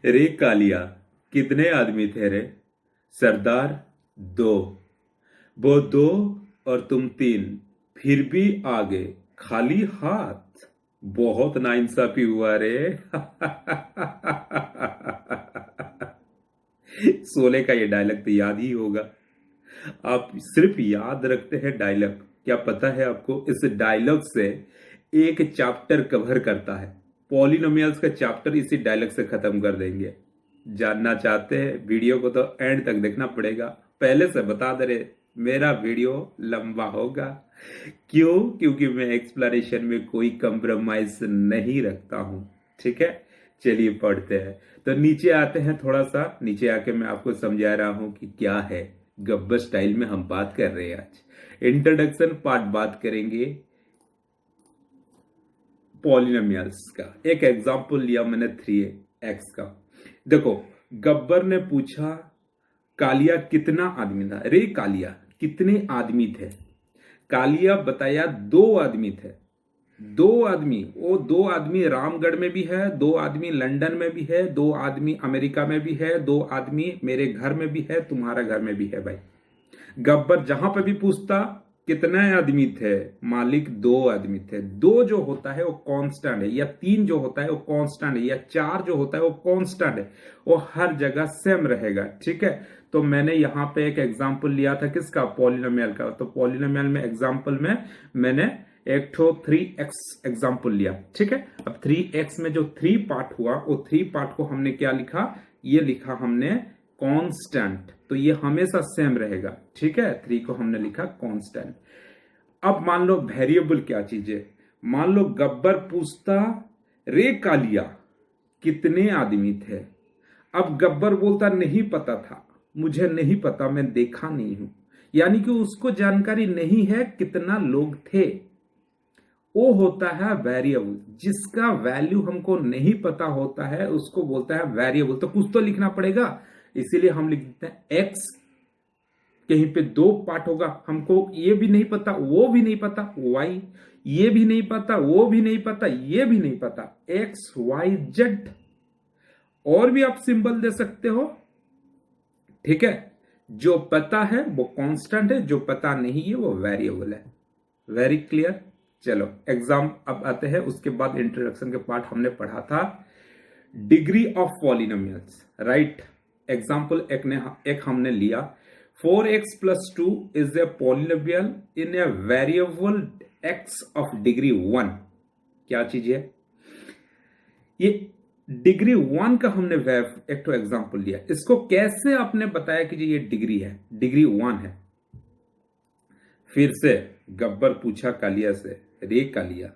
रे कालिया, कितने आदमी थे रे? सरदार, दो। वो दो और तुम तीन, फिर भी आगे खाली हाथ। बहुत नाइंसाफी हुआ रे। सोले का ये डायलॉग तो याद ही होगा। आप सिर्फ याद रखते हैं डायलॉग, क्या पता है आपको इस डायलॉग से एक चैप्टर कवर करता है। पॉलिनोमियल्स का चैप्टर इसी डायलॉग से खत्म कर देंगे। जानना चाहते हैं वीडियो को तो एंड तक देखना पड़ेगा। पहले से बता दे रहे, मेरा वीडियो लंबा होगा। क्यों? क्योंकि मैं एक्सप्लेनेशन में कोई कंप्रोमाइज नहीं रखता हूं। ठीक है, चलिए पढ़ते हैं। तो नीचे आते हैं, थोड़ा सा नीचे आके मैं आपको समझा रहा हूं कि क्या है गब्बर स्टाइल में हम बात कर रहे हैं। आज इंट्रोडक्शन पार्ट बात करेंगे पॉलिनोमियल्स का। एक एग्जांपल लिया मैंने 3x का। देखो, गब्बर ने पूछा कालिया कितना आदमी था। रे कालिया, कितने आदमी थे? कालिया बताया दो आदमी थे। दो आदमी, वो दो आदमी रामगढ़ में भी है, दो आदमी लंदन में भी है, दो आदमी अमेरिका में भी है, दो आदमी मेरे घर में भी है, तुम्हारा घर में भी है। भाई गब्बर जहां पे भी पूछता कितने आदमी थे, मालिक दो आदमी थे। दो जो होता है वो कांस्टेंट है, या तीन जो होता है वो कांस्टेंट है, या चार जो होता है वो कांस्टेंट है। वो हर जगह सेम रहेगा। ठीक है, तो मैंने यहां पे एक एग्जांपल लिया था किसका? पॉलिनोमियल का। तो पॉलिनोमियल में एग्जांपल में मैंने एक ठो 3x एग्जांपल लिया। ठीक है, अब 3x में जो 3 पार्ट हुआ, वो 3 पार्ट को हमने क्या लिखा? ये लिखा हमने कांस्टेंट। तो ये हमेशा सेम रहेगा। ठीक है, 3 को हमने लिखा कांस्टेंट। अब मान लो वेरिएबल क्या चीज है। मान लो गब्बर पूछता रे कालिया कितने आदमी थे। अब गब्बर बोलता नहीं पता था, मुझे नहीं पता, मैं देखा नहीं हूं। यानी कि उसको जानकारी नहीं है कितना लोग थे। वो होता है वेरिएबल। जिसका वैल्यू हमको नहीं पता होता है उसको बोलता है वेरिएबल। तो कुछ तो लिखना पड़ेगा, इसीलिए हम लिख देते हैं एक्स। कहीं पे दो पार्ट होगा, हमको ये भी नहीं पता वो भी नहीं पता, वाई ये भी नहीं पता वो भी नहीं पता ये भी नहीं पता, एक्स वाई जेड। और भी आप सिंबल दे सकते हो। ठीक है, जो पता है वो कांस्टेंट है, जो पता नहीं है वो वेरिएबल है। Very clear. चलो एग्जाम अब आते हैं। उसके बाद इंट्रोडक्शन के पार्ट हमने पढ़ा था degree of polynomials. Right, example एक हमने लिया 4x plus 2 is a polynomial in a variable x of degree 1। क्या चीज है ये? डिग्री 1 का हमने एक तो एग्जाम्पल लिया। इसको कैसे आपने बताया कि ये डिग्री है, डिग्री 1 है? फिर से गब्बर पूछा कालिया से, रे कालिया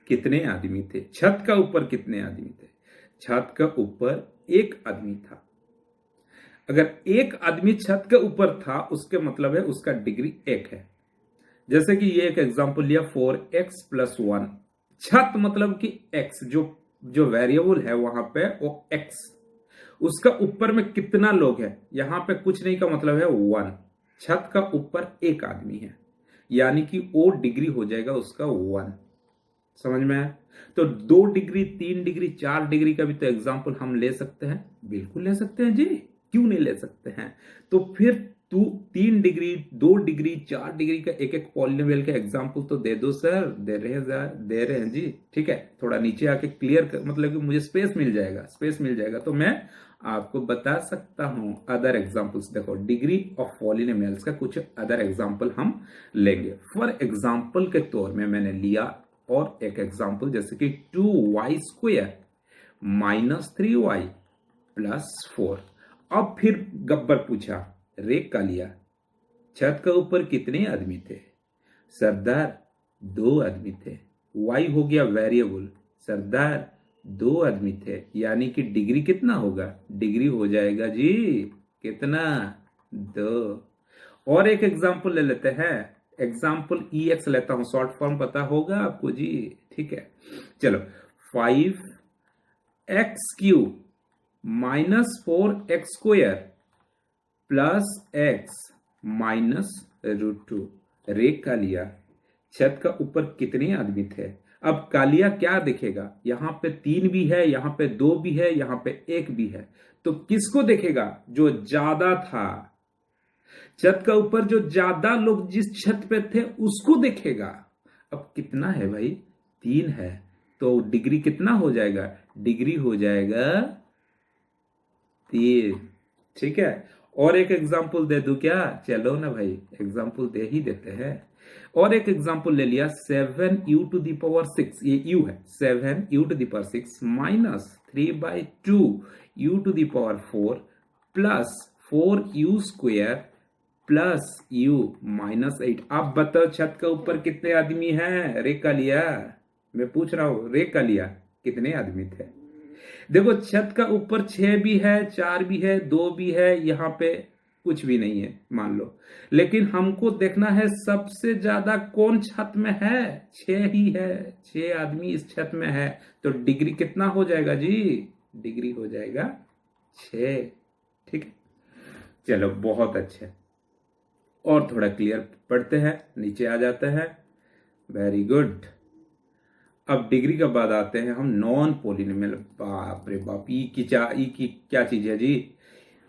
कितने आदमी थे? छत का ऊपर कितने आदमी थे? छत का ऊपर एक आदमी था। अगर एक आदमी छत के ऊपर था उसके मतलब है उसका डिग्री 1 है। जैसे कि ये एक एग्जांपल लिया 4x + 1। छत मतलब कि x, जो जो वेरिएबल है वहां पे वो x। उसका ऊपर में कितना लोग है? यहां पे कुछ नहीं का मतलब है 1। छत का ऊपर एक आदमी है, यानी कि वो डिग्री हो जाएगा उसका 1। समझ में आया? तो 2 डिग्री 3 डिग्री 4 डिग्री का भी तो एग्जांपल हम ले सकते हैं। बिल्कुल ले सकते हैं जी, क्यों नहीं ले सकते हैं? तो फिर तू 3 डिग्री 2 डिग्री 4 डिग्री का एक एक पॉलिनोमियल का एग्जांपल तो दे दो सर। दे रहे हैं जी। ठीक है, थोड़ा नीचे आके क्लियर मतलब कि मुझे स्पेस मिल जाएगा, स्पेस मिल जाएगा तो मैं आपको बता सकता हूं अदर एग्जांपल्स। देखो डिग्री ऑफ पॉलिनोमियल्स का कुछ अदर एग्जांपल हम लेंगे। फॉर एग्जांपल के तौर में मैंने लिया और एक एग्जांपल, जैसे कि 2y² - 3y + 4। अब फिर गब्बर पूछा रे कालिया छत के ऊपर कितने आदमी थे? सरदार 2 आदमी थे। y हो गया वेरिएबल, सरदार 2 आदमी थे, यानी कि डिग्री कितना होगा? डिग्री हो जाएगा जी कितना? 2। और एक एग्जांपल ले लेते हैं। एग्जांपल EX लेता हूं, शॉर्ट फॉर्म पता होगा आपको जी। ठीक है, चलो 5x³ - 4x² + x - √2। रे कालिया छत का ऊपर कितने आदमी थे? अब कालिया क्या देखेगा, यहां पे 3 भी है, यहां पे 2 भी है, यहां पे 1 भी है, तो किसको देखेगा, जो ज्यादा था। छत का ऊपर जो ज्यादा लोग जिस छत पे थे उसको देखेगा। अब कितना है भाई, 3 है, तो डिग्री कितना हो जाएगा, डिग्री हो जाएगा 3। ठीक है, और एक एग्जाम्पल दे दूं क्या, चलो ना भाई एग्जाम्पल दे ही देते हैं। और एक एग्जाम्पल ले लिया, 7u⁶, ये u है, 7u⁶ minus 3/2u⁴ plus 4u² plus u minus 8। अब बताओ छत के ऊपर कितने आदमी हैं, रे कालिया, मैं पूछ रहा हूं रे कालिया, कितने आदमी थे। देखो छत का ऊपर 6 भी है, 4 भी है, 2 भी है, यहां पे कुछ भी नहीं है मान लो, लेकिन हमको देखना है सबसे ज्यादा कौन छत में है, 6 ही है, 6 आदमी इस छत में है, तो डिग्री कितना हो जाएगा जी, डिग्री हो जाएगा 6। ठीक है, चलो बहुत अच्छे, और थोड़ा क्लियर पढ़ते हैं, नीचे आ जाते हैं, वेरी गुड। अब डिग्री के बाद आते हैं हम नॉन पॉलिनोमियल। बाप रे बाप, ई की क्या चीज है जी,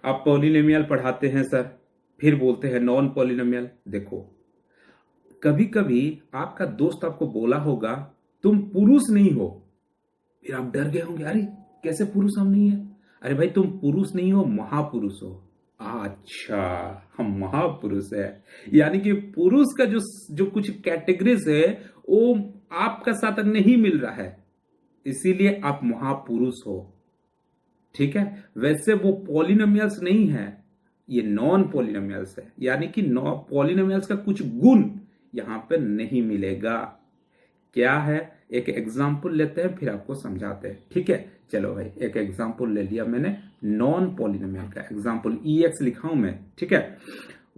आप पॉलिनोमियल पढ़ाते हैं सर, फिर बोलते हैं नॉन पॉलिनोमियल। देखो कभी कभी आपका दोस्त आपको बोला होगा तुम पुरुष नहीं हो, फिर आप डर गए होंगे, अरे कैसे पुरुष हम नहीं है, अरे भाई तुम पुरुष नहीं हो, महापुरुष हो। अच्छा, हम महापुरुष है, यानी कि पुरुष का जो जो कुछ कैटेगरीज है वो आपका साथ नहीं मिल रहा है, इसीलिए आप महापुरुष हो। ठीक है, वैसे वो पॉलिनोमियल्स नहीं है, ये नॉन पॉलिनोमियल्स है, यानी कि पॉलिनोमियल्स का कुछ गुण यहां पे नहीं मिलेगा। क्या है, एक एग्जाम्पल लेते हैं फिर आपको समझाते हैं। ठीक है, चलो भाई एक एग्जाम्पल ले लिया मैंने नॉन पॉलिनोमियल का एग्जाम्पल, EX लिखा हूं मैं। ठीक है,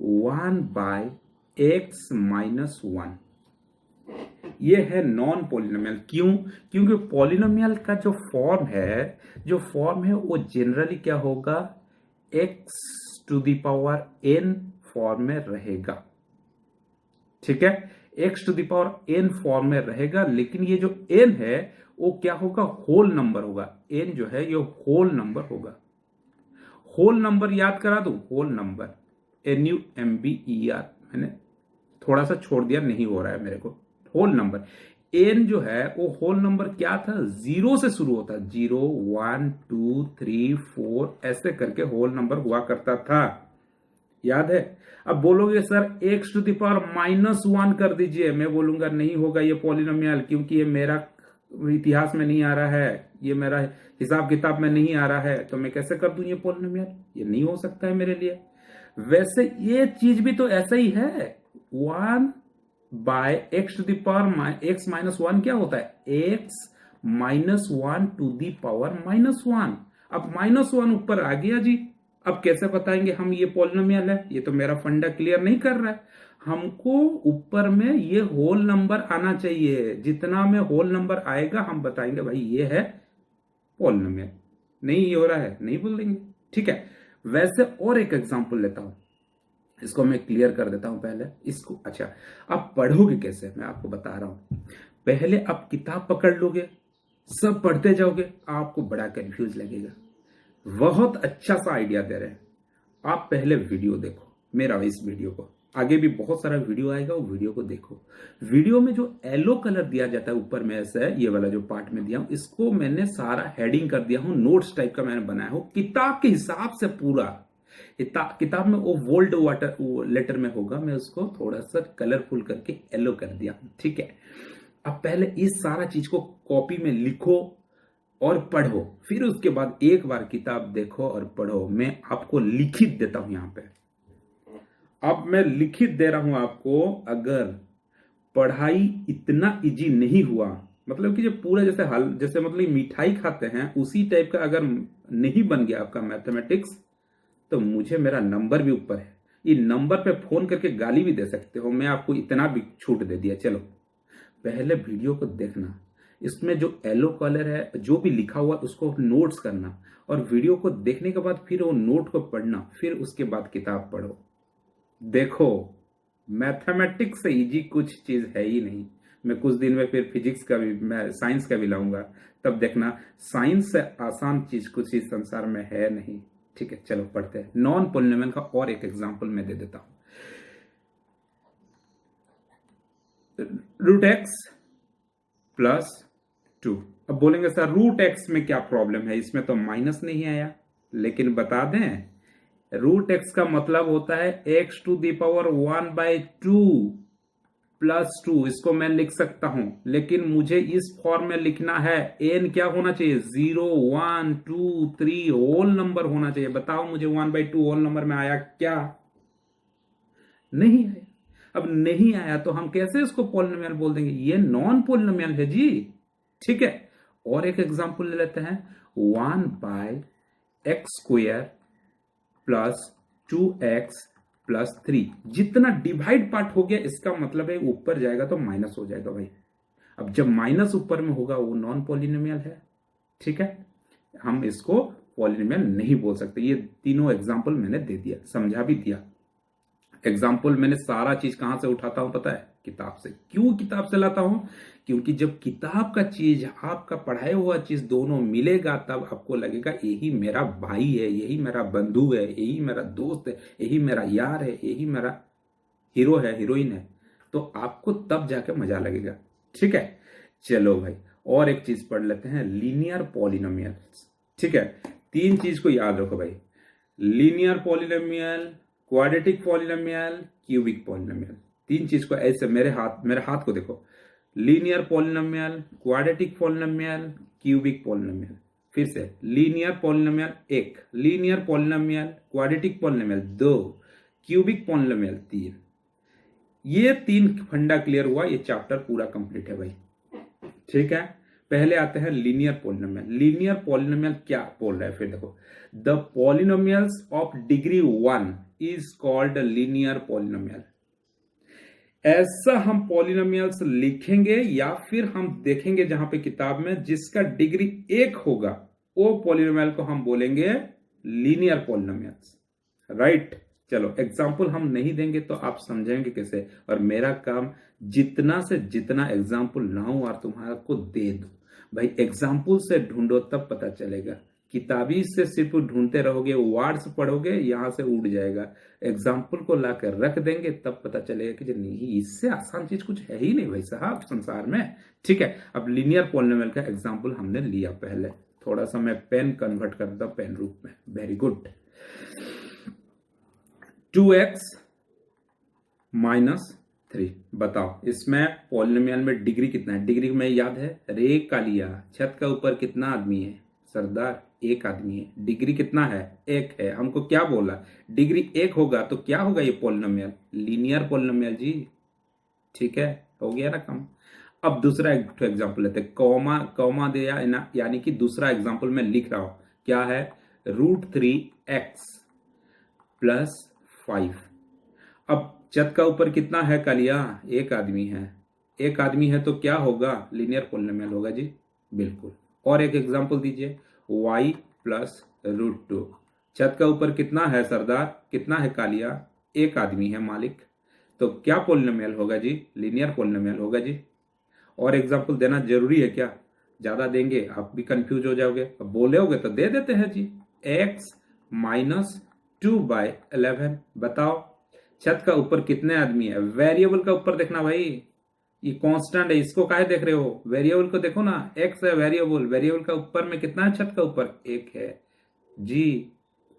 1/x-1, ये है नॉन पॉलिनोमियल। क्यों, क्योंकि पॉलिनोमियल का जो फॉर्म है वो जनरली क्या होगा, x⁴n फॉर्म में रहेगा। ठीक है, x⁴n फॉर्म में रहेगा, लेकिन ये जो n है वो क्या होगा, होल नंबर होगा। n जो है ये होल नंबर होगा। होल नंबर याद करा दूं, होल नंबर NUMBER, मैंने थोड़ा सा छोड़ दिया, नहीं हो रहा है मेरे को। होल नंबर n जो है वो होल नंबर क्या था, 0 से शुरू होता, 0 1 2 3 4 ऐसे करके होल नंबर हुआ करता था, याद है। अब बोलोगे सर x⁻⁻1 कर दीजिए, मैं बोलूंगा नहीं होगा ये पॉलिनोमियल, क्योंकि ये मेरा इतिहास में नहीं आ रहा है, ये मेरा हिसाब किताब में नहीं आ रहा है, तो मैं कैसे कर दूं ये पॉलिनोमियल, ये नहीं हो सकता है मेरे लिए। वैसे ये चीज भी तो ऐसा ही है, 1/x⁻⁻1 क्या होता है, x-1⁻⁻1। अब -1 ऊपर आ गया जी, अब कैसे बताएंगे हम ये पॉलिनोमियल है, ये तो मेरा फंडा क्लियर नहीं कर रहा है। हमको ऊपर में ये होल नंबर आना चाहिए, जितना में होल नंबर आएगा हम बताएंगे भाई ये है पॉलिनोमियल। नहीं हो रहा है, नहीं बोल देंगे। ठीक है, वैसे और एक एग्जांपल लेता हूं, इसको मैं क्लियर कर देता हूं पहले इसको। अच्छा, आप पढ़ोगे कैसे, मैं आपको बता रहा हूं। पहले आप किताब पकड़ लोगे, सब पढ़ते जाओगे, आपको बड़ा कंफ्यूज लगेगा। बहुत अच्छा सा आइडिया दे रहे हैं, आप पहले वीडियो देखो मेरा, इस वीडियो को, आगे भी बहुत सारा वीडियो आएगा, वो वीडियो को देखो। वीडियो में जो येलो कलर दिया जाता है ऊपर में, ऐसा है ये वाला जो पार्ट में दिया हूं, इसको मैंने सारा हेडिंग कर दिया हूं, नोट्स टाइप का मैंने बनाया हूं, किताब के हिसाब से पूरा। किताब में वो बोल्ड वाटर लेटर में होगा, मैं उसको थोड़ा सा कलरफुल करके येलो कर दिया हूं। ठीक है, अब पहले इस सारा चीज को कॉपी में लिखो और पढ़ो, फिर उसके बाद एक बार किताब देखो और पढ़ो। मैं आपको लिखित देता हूं यहां पे, अब मैं लिखित दे रहा हूं आपको। अगर पढ़ाई इतना इजी नहीं हुआ, मतलब कि जो पूरा जैसे मतलब मिठाई खाते हैं उसी टाइप का अगर नहीं बन गया आपका मैथमेटिक्स, तो मुझे मेरा नंबर भी ऊपर है, ये नंबर पे फोन करके गाली भी दे सकते हो, मैं आपको इतना भी छूट दे दिया। चलो पहले वीडियो को देखना, इसमें जो येलो कलर है जो भी लिखा हुआ उसको नोट्स करना, और वीडियो को देखने के बाद फिर वो नोट को पढ़ना, फिर उसके बाद किताब पढ़ो। देखो मैथमेटिक्स से इजी कुछ चीज है ही नहीं, मैं कुछ दिन में फिर फिजिक्स का भी, मैं साइंस का भी लाऊंगा, तब देखना साइंस से आसान चीज कुछ इस संसार में है नहीं। ठीक है, चलो पढ़ते हैं। नॉन पॉलिनोमियल का और एक एग्जांपल मैं दे देता हूं। Root X plus 2। अब बोलेंगे सर रूट एक्स में क्या प्रॉब्लम है, इसमें तो माइनस नहीं आया। लेकिन बता दें, रूट एक्स का मतलब होता है X to the power 1/2 plus 2। इसको मैं लिख सकता हूं, लेकिन मुझे इस फॉर्म में लिखना है। एन क्या होना चाहिए, 0 1 2 3 होल नंबर होना चाहिए। बताओ मुझे 1/2 होल नंबर में आया क्या? नहीं आया। अब नहीं आया तो हम कैसे इसको पॉलिनोमियल बोल देंगे? ये नॉन पॉलिनोमियल है जी। ठीक है, और एक एग्जांपल ले लेते हैं। 1/x² plus 2x plus 3। जितना डिवाइड पार्ट हो गया, इसका मतलब है ऊपर जाएगा तो माइनस हो जाएगा भाई। अब जब माइनस ऊपर में होगा वो नॉन पॉलिनोमियल है। ठीक है, हम इसको पॉलिनोमियल नहीं बोल सकते। ये तीनों एग्जांपल मैंने दे दिया, समझा भी दिया। एग्जाम्पल मैंने सारा चीज कहां से उठाता हूं पता है? किताब से। क्यों किताब से लाता हूं? क्योंकि जब किताब का चीज आपका पढ़ाया हुआ चीज दोनों मिलेगा, तब आपको लगेगा यही मेरा भाई है, यही मेरा बंधु है, यही मेरा दोस्त है, यही मेरा यार है, यही मेरा हीरो है, हीरोइन है। तो आपको तब जाके मजा लगेगा। ठीक है, चलो भाई और एक चीज पढ़ लेते हैं, लीनियर पॉलिनोमियल्स। ठीक है, तीन चीज को याद रखो भाई, linear polynomial, quadratic polynomial, cubic polynomial. तीन चीज को ऐसे मेरे हाथ को देखो, linear polynomial, quadratic polynomial, cubic polynomial. फिर से, linear polynomial 1, linear polynomial, quadratic polynomial 2, cubic polynomial 3। ये तीन फंडा क्लियर हुआ, ये चैप्टर पूरा कंप्लीट है भाई। ठीक है, पहले आते हैं लीनियर पॉलिनोमियल। लीनियर पॉलिनोमियल क्या बोल रहा है फिर देखो, the polynomials of degree 1 is called linear polynomial. ऐसा हम पॉलिनोमियल्स लिखेंगे या फिर हम देखेंगे जहां पे किताब में जिसका डिग्री 1 होगा, वो पॉलिनोमियल को हम बोलेंगे लीनियर पॉलिनोमियल्स। राइट, चलो एग्जाम्पल हम नहीं देंगे तो आप समझेंगे कैसे? और मेरा काम जितना से जितना एग्जाम्पल लाऊं और तुम्हारा को दे दूं भाई। एग्जाम्पल से ढूंढो तब पता चलेगा, किताबी से सिर्फ ढूंढते रहोगे, वर्ड्स पढ़ोगे यहां से उड़ जाएगा। एग्जाम्पल को लाकर रख देंगे तब पता चलेगा कि नहीं, इससे आसान चीज कुछ है ही नहीं भाई साहब संसार में। ठीक है, अब लीनियर पॉलिनोमियल का एग्जाम्पल हमने लिया। पहले थोड़ा सा मैं पेन कन्वर्ट करता हूं पेन रूप में। Very good. 2x minus 3। बताओ इसमें पॉलिनोमियल में डिग्री कितना है? डिग्री में याद है, रे कालिया छत का ऊपर कितना आदमी है? सरदार, एक आदमी है। डिग्री कितना है? 1 है। हमको क्या बोला? डिग्री 1 होगा तो क्या होगा ये पॉलिनोमियल? लीनियर पॉलिनोमियल जी। ठीक है, हो गया ना काम। अब दूसरा एक एग्जांपल लेते हैं, कॉमा कॉमा दिया यानी कि दूसरा एग्जांपल मैं लिख रहा हूं, क्या है? √3x plus 5। अब छत का ऊपर कितना है कालिया? एक आदमी है। एक आदमी है तो क्या होगा? लीनियर पॉलिनोमियल होगा जी, बिल्कुल। और एक एग्जांपल दीजिए, y प्लस √2। छत का ऊपर कितना है सरदार? कितना है कालिया? एक आदमी है मालिक। तो क्या पॉलिनोमियल होगा जी? लीनियर पॉलिनोमियल होगा जी। और एग्जांपल देना जरूरी है क्या? ज्यादा देंगे आप भी कंफ्यूज हो जाओगे। अब बोले होगे तो दे देते हैं जी। x minus 2/11। बताओ छत का ऊपर कितने आदमी है? वेरिएबल का ऊपर देखना भाई, ये कांस्टेंट है, इसको काहे देख रहे हो? वेरिएबल को देखो ना, x है वेरिएबल। वेरिएबल का ऊपर में कितना है? छत का ऊपर 1 है जी।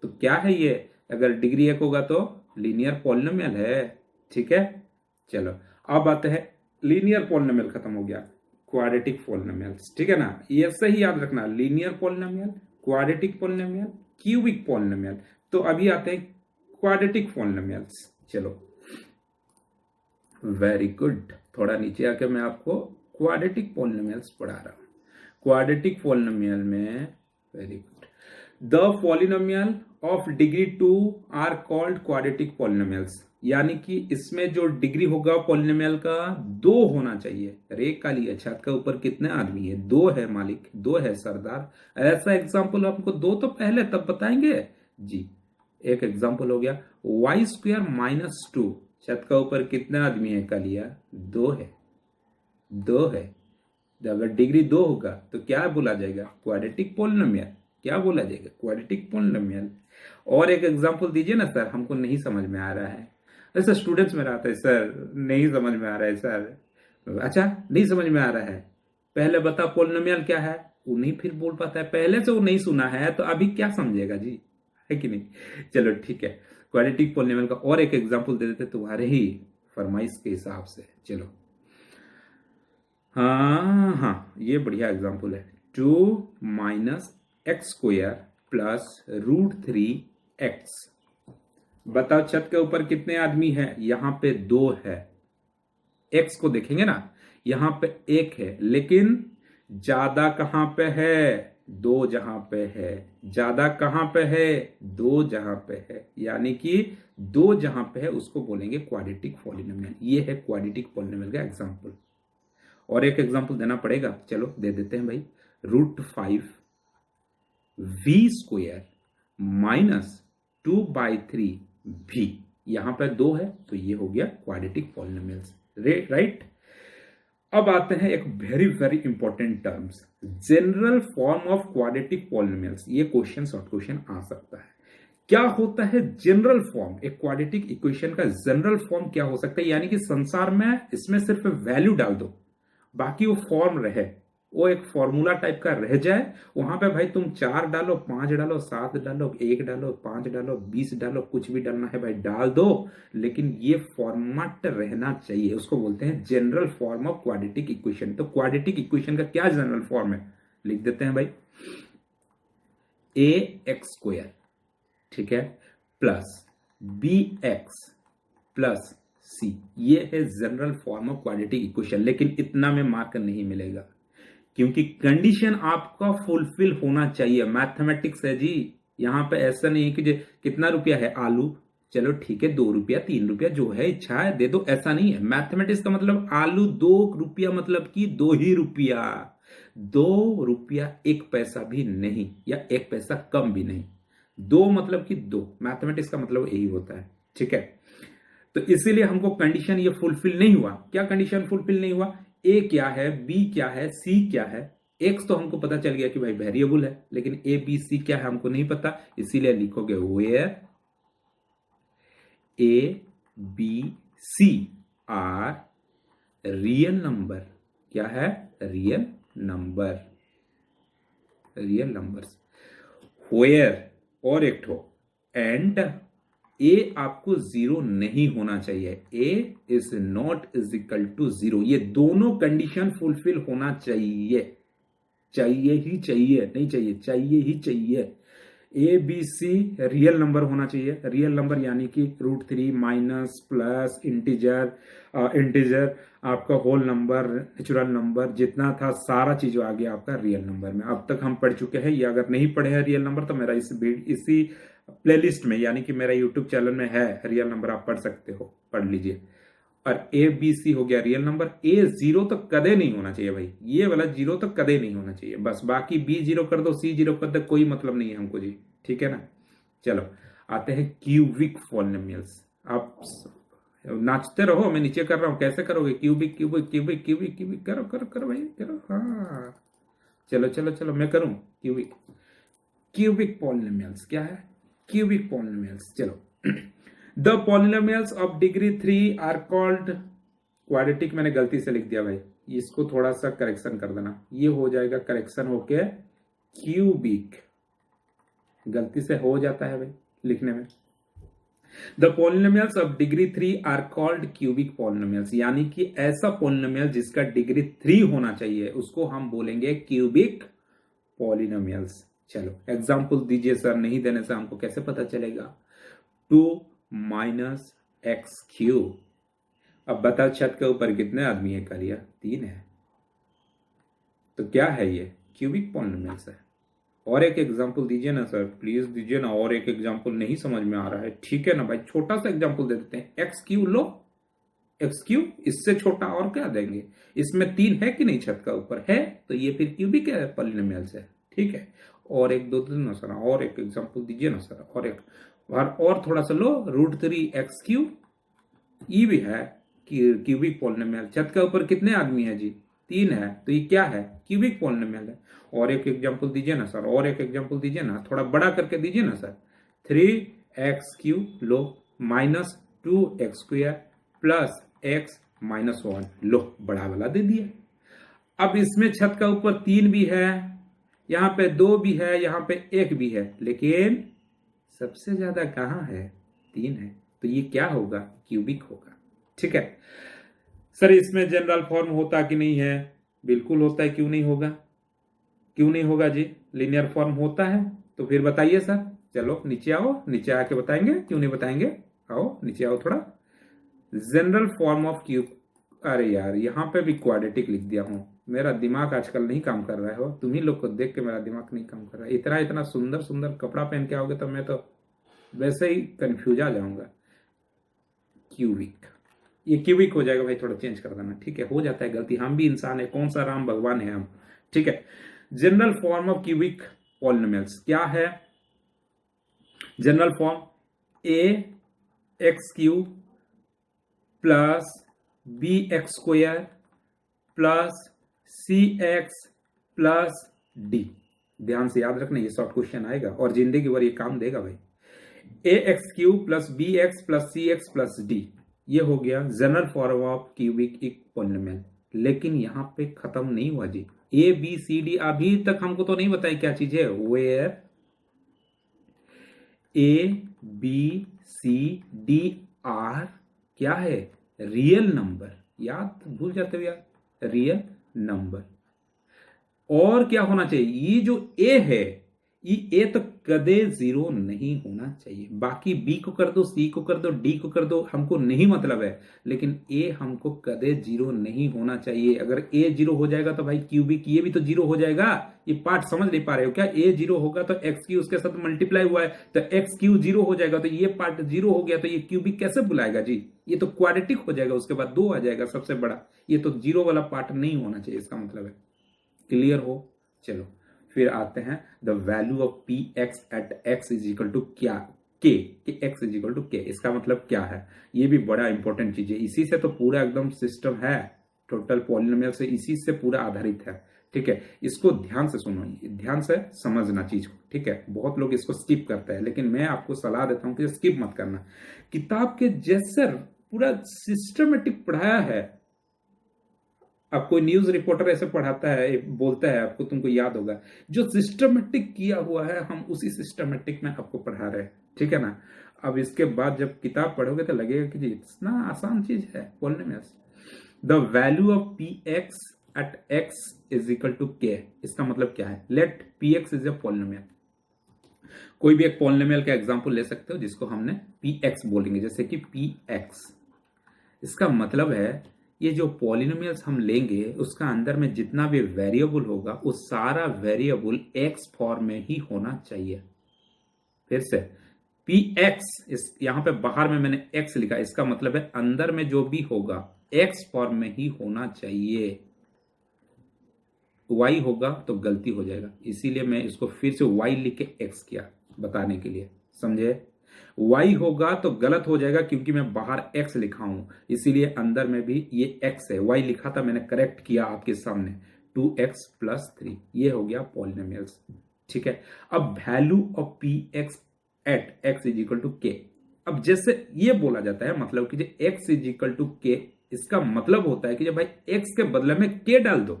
तो क्या है ये? अगर डिग्री 1 होगा तो लीनियर पॉलिनोमियल है। ठीक है, चलो अब आते हैं, लीनियर पॉलिनोमियल खत्म हो गया, क्वाड्रेटिक पॉलिनोमियल्स। ठीक है ना, ये सही याद रखना, linear polynomial, quadratic polynomial, cubic polynomial. तो अभी आते हैं क्वाड्रेटिक पॉलिनोमियल्स। चलो वेरी गुड, थोड़ा नीचे आके मैं आपको क्वाड्रेटिक पॉलिनोमियल्स पढ़ा रहा हूं। क्वाड्रेटिक पॉलिनोमियल में, very good, the polynomial of degree 2 are called quadratic polynomials. यानी कि इसमें जो डिग्री होगा पॉलिनोमियल का 2 होना चाहिए। रे काली है, छत का ऊपर कितने आदमी है? 2 है मालिक, 2 है सरदार। ऐसा एग्जाम्पल आपको दो तो पहले तब बताएंगे जी। एक एग्जाम्पल हो गया, y² माइनस 2। छत का ऊपर कितने आदमी है कालिया? 2 है 2 है। तो अगर डिग्री 2 होगा तो क्या बोला जाएगा? Quadratic polynomial. क्या बोला जाएगा? Quadratic polynomial. और एक एग्जांपल दीजिए ना सर, हमको नहीं समझ में आ रहा है। ऐसा स्टूडेंट्स में आता है, सर नहीं समझ में आ रहा है सर। अच्छा नहीं समझ में आ रहा है, पहले बता पॉलिनोमियल क्या है। वो नहीं फिर बोल पाता है, पहले से वो नहीं सुना है तो अभी क्या समझेगा जी, है कि नहीं। चलो ठीक है, क्वाड्रेटिक पॉलिनोमियल का और एक एग्जांपल दे देते तुम्हारे ही फरमाइश के हिसाब से। चलो हाँ हाँ, ये बढ़िया एग्जांपल है। 2 - x² + √3x। बताओ छत के ऊपर कितने आदमी है? यहां पे 2 है। x को देखेंगे ना, यहां पे 1 है, लेकिन ज्यादा कहां पे है? 2 जहां पे है। ज्यादा कहां पे है? 2 जहां पे है। यानी कि 2 जहां पे है उसको बोलेंगे क्वाड्रेटिक पॉलिनोमियल। ये है क्वाड्रेटिक पॉलिनोमियल का एग्जांपल। और एक एग्जांपल देना पड़ेगा, चलो दे देते हैं भाई। √5v² - 2/3v। यहां पर 2 है तो ये हो गया क्वाड्रेटिक पॉलिनोमियल्स, राइट। अब आते हैं एक very very important terms, general form of quadratic polynomials. ये क्वेश्चन शॉर्ट क्वेश्चन आ सकता है। क्या होता है जनरल फॉर्म? एक क्वाड्रेटिक इक्वेशन का जनरल फॉर्म क्या हो सकता है? यानी कि संसार में इसमें सिर्फ वैल्यू डाल दो, बाकी वो फॉर्म रहे, वो एक फॉर्मूला टाइप का रह जाए। वहां पे भाई तुम 4 डालो, 5 डालो, 7 डालो, 1 डालो, 5 डालो, 20 डालो, कुछ भी डालना है भाई डाल दो, लेकिन ये फॉर्मेट रहना चाहिए। उसको बोलते हैं general form of quadratic equation. तो क्वाड्रेटिक इक्वेशन का क्या जनरल फॉर्म है? लिख देते हैं भाई, ax², ठीक है, +bx + c। ये है general form of quadratic equation. लेकिन इतना में मार्क नहीं मिलेगा, क्योंकि कंडीशन आपका फुलफिल होना चाहिए। मैथमेटिक्स है जी, यहां पे ऐसा नहीं है कि कितना रुपया है आलू, चलो ठीक है 2 रुपया 3 रुपया जो है इच्छा है दे दो, ऐसा नहीं है। मैथमेटिक्स का मतलब आलू 2 रुपया मतलब कि 2 ही रुपया, 2 रुपया 1 पैसा भी नहीं, या 1 पैसा कम भी नहीं। 2 मतलब कि 2, मैथमेटिक्स का मतलब यही होता है, ठीक है। तो इसीलिए हमको कंडीशन ये फुलफिल नहीं हुआ। क्या कंडीशन फुलफिल नहीं हुआ? ए क्या है, बी क्या है, सी क्या है। एक्स तो हमको पता चल गया कि भाई वेरिएबल है, लेकिन ए बी सी क्या है हमको नहीं पता। इसीलिए लिखोगे where A B C are real number. क्या है? Real number, real numbers. Where और एक ठो एंड ए आपको 0 नहीं होना चाहिए। A is not is equal to 0। ये दोनों कंडीशन फुलफिल होना चाहिए, चाहिए ही चाहिए, नहीं चाहिए, चाहिए ही चाहिए। A B C real number होना चाहिए। रियल नंबर यानी कि √3 माइनस प्लस इंटीजर, इंटीजर आपका होल नंबर, नेचुरल नंबर, जितना था सारा चीज आ गया आपका रियल नंबर में। अब तक हम पढ़ चुके हैं ये। अगर नहीं पढ़े हैं रियल नंबर तो मेरा इसी प्लेलिस्ट में, यानी कि मेरा यूट्यूब चैनल में है रियल नंबर, आप पढ़ सकते हो, पढ़ लीजिए। और ए बी सी हो गया रियल नंबर। ए 0 तो कदे नहीं होना चाहिए भाई, ये वाला 0 तो कदे नहीं होना चाहिए। बस बाकी बी 0 कर दो, सी 0 कर दो, कोई मतलब नहीं है हमको जी, ठीक है ना। चलो आते हैं क्यूबिक पॉलिनोमियल्स। आप नाचते रहो, मैं नीचे कर रहा हूं, कैसे करोगे? Cubic cubic cubic cubic cubic, करो करो करो भाई करो। हाँ चलो चलो चलो मैं करूं क्यूबिक। क्यूबिक पॉलिनोमियल्स क्या है? क्यूबिक पॉलिनोमियल्स, चलो the polynomials of degree 3 are called quadratic. मैंने गलती से लिख दिया भाई, इसको थोड़ा सा करेक्शन कर देना, ये हो जाएगा करेक्शन होके क्यूबिक। गलती से हो जाता है भाई लिखने में। The polynomials of degree 3 are called cubic polynomials, यानी कि ऐसा पॉलिनोमियल जिसका डिग्री 3 होना चाहिए उसको हम बोलेंगे क्यूबिक पॉलिनोमियल्स। चलो एग्जांपल दीजिए सर, नहीं देने से हमको कैसे पता चलेगा? 2 - x³। अब बता छत के ऊपर कितने आदमी है? कालिया 3 है। तो क्या है ये? क्यूबिक पॉलिनोमियल्स है। और एक एग्जांपल दीजिए ना सर, प्लीज दीजिए ना। और एक एग्जांपल नहीं समझ में आ रहा है, ठीक है ना भाई, छोटा सा एग्जांपल दे देते हैं। x³ लो, x³, इससे छोटा और क्या देंगे? इसमें 3 है कि नहीं छत का ऊपर है, तो ये फिर क्यूबिक पॉलिनोमियल्स है, ठीक है। और एक दो दिन ना सर, और एक एग्जांपल दीजिए ना सर। और एक और थोड़ा सा लो, √3x³, ये भी है क्यूबिक पॉलिनोमियल। छत के ऊपर कितने आदमी है जी? 3 है, तो ये क्या है? क्यूबिक पॉलिनोमियल है। और एक एग्जांपल दीजिए ना सर, और एक एग्जांपल दीजिए ना, थोड़ा बड़ा करके दीजिए ना सर। 3x³ लो minus 2x² plus x minus 1 लो, बड़ा वाला दे दिया। अब इसमें छत का ऊपर 3 भी है, यहां पे 2 भी है, यहां पे 1 भी है, लेकिन सबसे ज्यादा कहां है? 3 है, तो ये क्या होगा? क्यूबिक होगा। ठीक है सर, इसमें जनरल फॉर्म होता कि नहीं है? बिल्कुल होता है, क्यों नहीं होगा? क्यों नहीं होगा जी? लीनियर फॉर्म होता है, तो फिर बताइए सर। चलो नीचे आओ, नीचे आके बताएंगे, क्यों नहीं बताएंगे। आओ नीचे आओ थोड़ा। जनरल फॉर्म ऑफ क्यूब, अरे यार यहाँ पे भी क्वाड्रेटिक लिख दिया हूं। मेरा दिमाग आजकल नहीं काम कर रहा है, हो तुम ही लोग को देख के मेरा दिमाग नहीं काम कर रहा है। इतना इतना सुंदर सुंदर कपड़ा पहन के आओगे तो मैं तो वैसे ही कंफ्यूज आ जाऊंगा। क्यूबिक, ये क्यूबिक हो जाएगा भाई, थोड़ा चेंज कर देना। ठीक है, हो जाता है गलती, हम भी इंसान है, कौन सा राम भगवान है हम। ठीक है, general form of cubic polynomials क्या है? General form ax³ plus bx² plus cx plus d। ध्यान से याद रखना, ये शॉर्ट क्वेश्चन आएगा और जिंदगी भर ये काम देगा भाई। ax³ plus bx plus cx plus d, ये हो गया general form of cubic polynomial. लेकिन यहां पे खत्म नहीं हुआ जी। ए बी सी डी अभी तक हमको तो नहीं बताया क्या चीज है। Where A B C D are क्या है? Real number. याद भूल जाते हो यार, रियल नंबर। और क्या होना चाहिए? ये जो ए है, ये ए तो कदे 0 नहीं होना चाहिए। बाकी बी को कर दो, सी को कर दो, डी को कर दो, हमको नहीं मतलब है, लेकिन ए हमको कदे 0 नहीं होना चाहिए। अगर ए 0 हो जाएगा तो भाई क्यूबिक ये भी तो 0 हो जाएगा। ये पार्ट समझ नहीं पा रहे हो क्या? ए 0 होगा तो x³ उसके साथ मल्टीप्लाई हुआ है तो x³ 0 हो जाएगा, तो ये पार्ट 0 हो गया, तो ये क्यूबिक कैसे बुलाएगा जी? ये तो क्वाड्रेटिक हो जाएगा, उसके बाद 2 आ जाएगा सबसे बड़ा। ये तो 0 वाला पार्ट नहीं होना चाहिए, इसका मतलब है। क्लियर हो? चलो फिर आते हैं the value of P X at X is equal to क्या? K x is equal to K. इसका मतलब क्या है? ये भी बड़ा इंपॉर्टेंट चीज है, इसी से तो पूरा एकदम सिस्टम है। टोटल पॉलिनोमियल से इसी से पूरा आधारित है। ठीक है, इसको ध्यान से सुनो, ध्यान से समझना चीज को। ठीक है, बहुत लोग इसको स्किप करते हैं, लेकिन मैं आपको सलाह देता हूं कि स्किप मत करना। किताब के जैसे पूरा सिस्टमेटिक पढ़ाया है। अब कोई न्यूज रिपोर्टर ऐसे पढ़ाता है, बोलता है आपको, तुमको याद होगा, जो सिस्टमेटिक किया हुआ है हम उसी सिस्टमेटिक में आपको पढ़ा रहे हैं। ठीक है ना? अब इसके बाद जब किताब पढ़ोगे तो लगेगा कि जी इतना आसान चीज है polynomials. The value of P X at X is equal to K. इसका मतलब क्या है? Let P X is a polynomial. कोई भी एक पॉलिनोमियल का एग्जांपल ले सकते हो जिसको हमने पी एक्स बोलेंगे, जैसे कि पी एक्स। इसका मतलब है ये जो पॉलिनोमियल्स हम लेंगे उसका अंदर में जितना भी वेरिएबल होगा वो सारा वेरिएबल एक्स फॉर्म में ही होना चाहिए। फिर से पी एक्स, इस यहां पे बाहर में मैंने एक्स लिखा, इसका मतलब है अंदर में जो भी होगा एक्स फॉर्म में ही होना चाहिए। वाई होगा तो गलती हो जाएगा, इसीलिए मैं इसको फिर से वाई लिख के एक्स किया बताने के लिए, समझे? y होगा तो गलत हो जाएगा क्योंकि मैं बाहर x लिखा हूं, इसीलिए अंदर में भी ये x है। y लिखा था, मैंने करेक्ट किया आपके सामने। 2x प्लस 3, ये हो गया पॉलिनोमियल्स। ठीक है, अब value of P X at X is equal to K. अब जैसे ये बोला जाता है मतलब कि x is equal to K, इसका मतलब होता है कि जब भाई x के बदले में k डाल दो,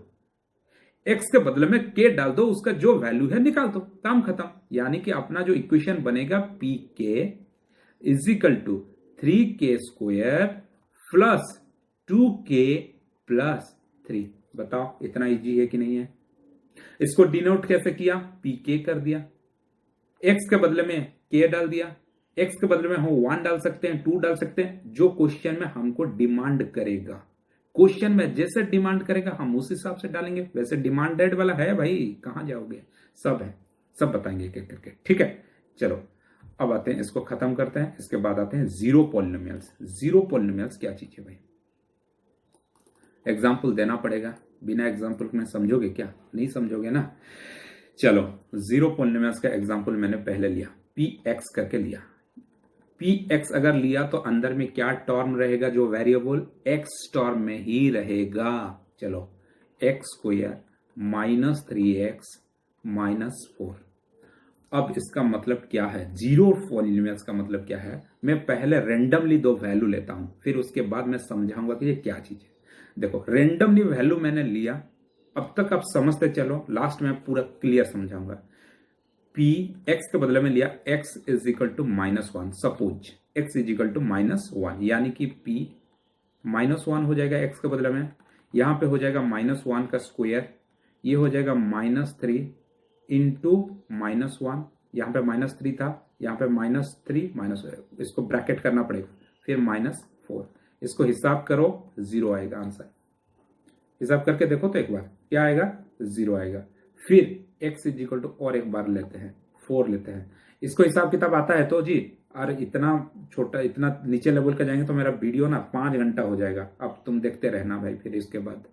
x के बदले में k डाल दो, उसका जो वैल्यू है निकाल दो, काम खत्म। यानी कि अपना जो इक्वेशन बनेगा P K is equal to 3k² plus 2k plus 3। बताओ इतना इजी है कि नहीं है? इसको डिनोट कैसे किया? pk कर दिया, x के बदले में k डाल दिया, x के बदले में हम 1 डाल सकते हैं, 2 डाल सकते हैं, जो क्वेश्चन में हमको डिमांड करेगा। क्वेश्चन में जैसे डिमांड करेगा हम उस हिसाब से डालेंगे। वैसे डिमांडेड वाला है भाई, कहां जाओगे, सब है, सब बताएंगे एक एक करके। ठीक है, चलो अब आते हैं, इसको खत्म करते हैं। इसके बाद आते हैं जीरो पॉलिनोमियल्स। जीरो पॉलिनोमियल्स क्या चीज है भाई? एग्जाम्पल देना पड़ेगा, बिना एग्जाम्पल में समझोगे क्या? नहीं समझोगे ना। चलो जीरो पॉलिनोमियल्स का एग्जाम्पल मैंने पहले लिया, पी एक्स करके लिया। पी एक्स अगर लिया तो अंदर में क्या टर्म रहेगा? जो वेरिएबल एक्स टर्म में ही रहेगा। चलो x square minus 3x minus 4। अब इसका मतलब क्या है, जीरो पॉलिनोमियल्स का मतलब क्या है, मैं पहले रेंडमली दो वैल्यू लेता हूं, फिर उसके बाद मैं समझाऊंगा कि ये क्या चीज है। देखो रेंडमली वैल्यू मैंने लिया, अब तक आप समझते चलो, लास्ट में पूरा क्लियर समझाऊंगा। पी एक्स के बदले में लिया x is equal to -1, suppose x is equal to -1, यानी कि p -1 हो जाएगा x के बदले में, यहां पे हो जाएगा -1 का स्क्वायर, ये हो जाएगा -3 इंटू -1, यहाँ पे -3 था, यहाँ पे -3 इसको ब्रैकेट करना पड़ेगा, फिर -4, इसको हिसाब करो 0 आएगा आंसर। हिसाब करके देखो तो एक बार क्या आएगा, 0 आएगा। फिर x इज इक्वल टू और एक बार लेते हैं 4 लेते हैं, इसको हिसाब किताब आता है तो जी, और इतना छोटा इतना नीचे लेवल का जाएंगे तो मेरा वीडियो ना 5 घंटा हो जाएगा, अब तुम देखते रहना भाई। फिर इसके बाद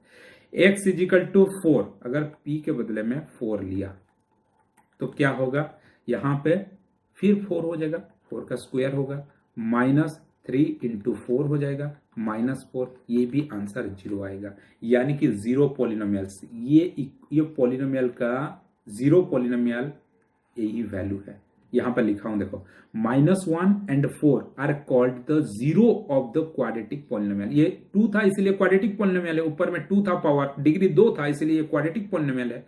x इज इक्वल टू 4, अगर p के बदले में 4 लिया तो क्या होगा, यहां पे फिर 4 हो जाएगा, 4 का स्क्वायर होगा, -3 इंटू 4 हो जाएगा -4, ये भी आंसर 0 आएगा। यानी कि जीरो पॉलिनोमियल्स, ये पॉलिनोमियल का जीरो पॉलिनोमियल यही वैल्यू है, यहां पर लिखा हूं देखो, -1 and 4 are called the zero of the quadratic polynomial. ये 2 था इसलिए क्वाड्रेटिक पॉलिनोमियल है, ऊपर में 2 था, पावर डिग्री 2 था इसलिए ये क्वाड्रेटिक पॉलिनोमियल है।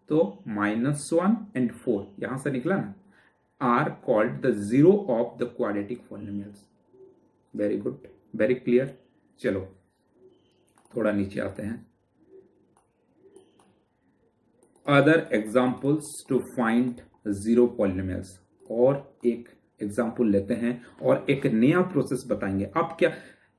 तो -1 एंड 4 यहां से निकला ना, are called the zero of the quadratic polynomials. Very good, very clear. चलो थोड़ा नीचे आते हैं, other examples to find zero polynomials, और एक एग्जाम्पल लेते हैं और एक नया प्रोसेस बताएंगे। आप क्या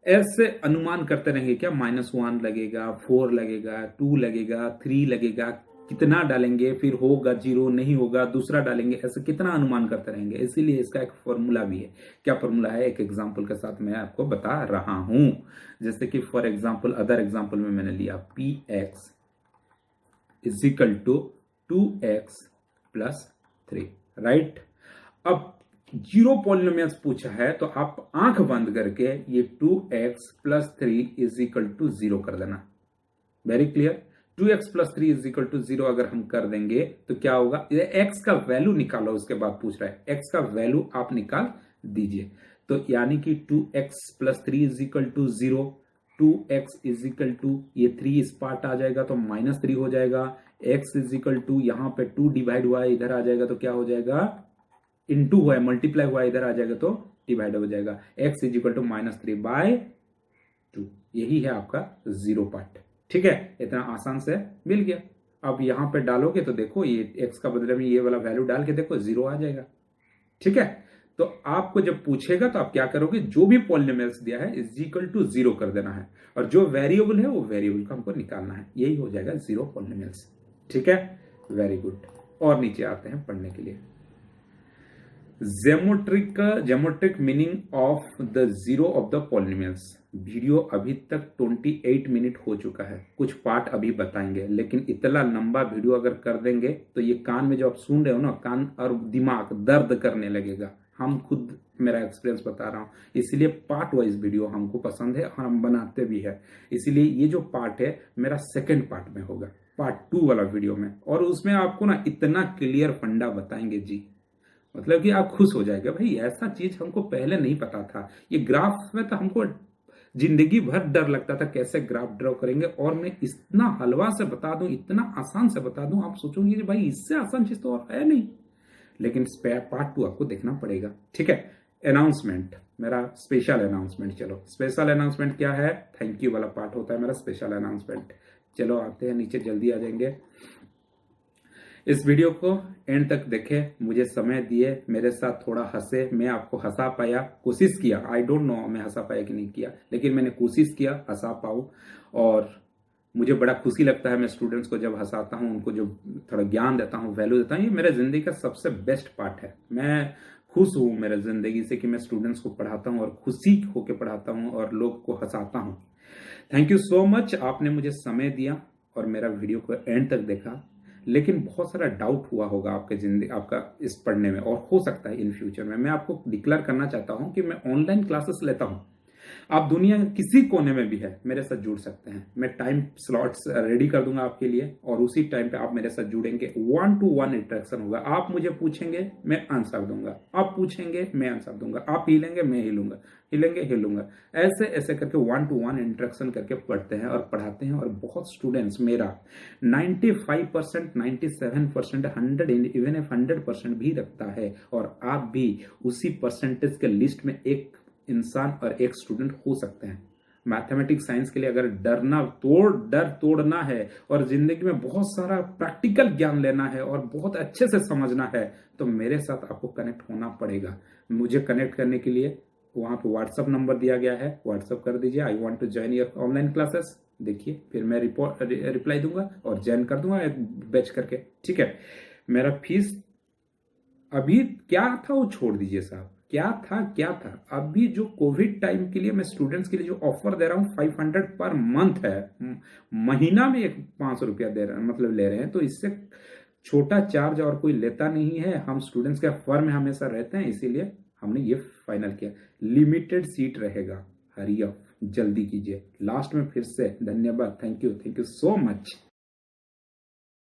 ऐसे अनुमान करते रहेंगे क्या, -1 लगेगा, 4 लगेगा, 2 लगेगा, 3 लगेगा, कितना डालेंगे फिर होगा 0, नहीं होगा दूसरा डालेंगे, ऐसे कितना अनुमान करते रहेंगे। इसीलिए इसका एक फॉर्मूला भी है। क्या फॉर्मूला है, एक एग्जांपल के साथ मैं आपको बता रहा हूं। जैसे कि फॉर एग्जांपल, अदर एग्जांपल में मैंने लिया px is equal to 2x plus 3, right. अब जीरो पॉलिनोमियल्स पूछा है तो आप आंख बंद करके ये 2x plus 3 is equal to 0 कर देना। Very clear, 2x plus 3 is equal to 0 अगर हम कर देंगे तो क्या होगा, x का वैल्यू निकालो, उसके बाद पूछ रहा है x का वैल्यू आप निकाल दीजिए। तो यानी कि 2x plus 3 is equal to 0, 2x is equal to, ये 3 इस पार्ट आ जाएगा तो -3 हो जाएगा, x इज इक्वल टू, यहां पे 2 डिवाइड हुआ है इधर आ जाएगा तो क्या हो जाएगा, इनटू हुआ है मल्टीप्लाई हुआ है इधर आ जाएगा तो डिवाइड हो जाएगा, x इज इक्वल टू -3/2। यही है आपका 0 पार्ट। ठीक है, इतना आसान से मिल गया। अब यहां पे डालोगे तो देखो, ये x का बदले में ये वाला वैल्यू डाल के देखो 0 आ जाएगा। ठीक है, तो आपको जब पूछेगा तो आप क्या करोगे, जो भी पॉलिनोमियल्स दिया है इज इक्वल टू 0 कर देना है, और जो वेरिएबल है वो वेरिएबल को हमको निकालना है, यही हो जाएगा जीरो पॉलिनोमियल्स। ठीक है, वेरी गुड। और नीचे आते हैं पढ़ने के लिए, geometric meaning of the zero of the polynomials. Video अभी तक 28 मिनट हो चुका है, कुछ पार्ट अभी बताएंगे, लेकिन इतना लंबा वीडियो अगर कर देंगे तो ये कान में जो आप सुन रहे हो ना, कान और दिमाग दर्द करने लगेगा। हम खुद, मेरा एक्सपीरियंस बता रहा हूं, इसलिए पार्ट वाइज वीडियो हमको पसंद है और हम बनाते भी है। इसलिए ये जो पार्ट है मेरा सेकेंड पार्ट में होगा, पार्ट 2 वाला वीडियो में, और उसमें आपको ना इतना क्लियर फंडा बताएंगे जी, मतलब कि आप खुश हो जाएगा, भाई ऐसा चीज हमको पहले नहीं पता था। ये ग्राफ में तो हमको जिंदगी भर डर लगता था कैसे ग्राफ ड्रॉ करेंगे, और मैं इतना हलवा से बता दूं, इतना आसान से बता दूं, आप सोचोगे भाई इससे आसान चीज तो और है नहीं। लेकिन पार्ट 2 आपको देखना पड़ेगा। ठीक है, अनाउंसमेंट, मेरा स्पेशल अनाउंसमेंट। चलो स्पेशल अनाउंसमेंट क्या है, थैंक यू वाला पार्ट होता है मेरा स्पेशल अनाउंसमेंट। चलो आते हैं नीचे, जल्दी आ जाएंगे। इस वीडियो को एंड तक देखे, मुझे समय दिए, मेरे साथ थोड़ा हंसे, मैं आपको हंसा पाया, कोशिश किया। आई डोंट नो मैं हंसा पाया कि नहीं किया, लेकिन मैंने कोशिश किया हंसा पाऊं, और मुझे बड़ा खुशी लगता है मैं स्टूडेंट्स को जब हंसाता हूं, उनको जो थोड़ा ज्ञान देता हूं, वैल्यू देता हूं। ये मेरे जिंदगी का सबसे बेस्ट पार्ट है। मैं खुश हूं मेरे जिंदगी से कि मैं स्टूडेंट्स को पढ़ाता हूं और खुशी होकर पढ़ाता हूं और लोग को हंसाता हूं। थैंक यू सो मच, आपने मुझे समय दिया और मेरा वीडियो को एंड तक देखा। लेकिन बहुत सारा डाउट हुआ होगा आपके जिंदगी, आपका इस पढ़ने में, और हो सकता है इन फ्यूचर में। मैं आपको डिक्लेयर करना चाहता हूं कि मैं ऑनलाइन क्लासेस लेता हूं, आप दुनिया के किसी कोने में भी है मेरे साथ जुड़ सकते हैं। मैं टाइम स्लॉट्स रेडी कर दूंगा आपके लिए और उसी टाइम पे आप मेरे साथ जुड़ेंगे। 1-to-1 इंटरेक्शन होगा। आप मुझे पूछेंगे मैं आंसर दूंगा, आप पूछेंगे मैं आंसर दूंगा, आप हिलेंगे मैं हिलूंगा, हिलेंगे हिलूंगा, ऐसे ऐसे करके 1-to-1 इंटरेक्शन करके पढ़ते हैं और पढ़ाते हैं। और बहुत स्टूडेंट्स मेरा 95%, 97%, 100 इवन 100% भी रखता है। और आप भी उसी परसेंटेज के लिस्ट में एक इंसान और एक स्टूडेंट हो सकते हैं। मैथमेटिक्स साइंस के लिए अगर डर तोड़ना है और जिंदगी में बहुत सारा प्रैक्टिकल ज्ञान लेना है और बहुत अच्छे से समझना है तो मेरे साथ आपको कनेक्ट होना पड़ेगा। मुझे कनेक्ट करने के लिए वहां पे व्हाट्सअप नंबर दिया गया है, व्हाट्सअप कर दीजिए, I want to join your online classes. देखिए फिर मैं रिप्लाई दूंगा और ज्वाइन कर दूंगा एक बैच करके। ठीक है, मेरा फीस अभी क्या था वो छोड़ दीजिए साहब, क्या था। अभी जो कोविड टाइम के लिए मैं स्टूडेंट्स के लिए जो ऑफर दे रहा हूँ 500 पर मंथ है, महीना में एक 500 रुपया दे रहे हैं, मतलब ले रहे हैं। तो इससे छोटा चार्ज और कोई लेता नहीं है। हम स्टूडेंट्स के फर्म में हमेशा रहते हैं, इसीलिए हमने ये फाइनल किया। लिमिटेड सीट रहेगा, हरी अप, जल्दी कीजिए। लास्ट में फिर से धन्यवाद, थैंक यू सो मच।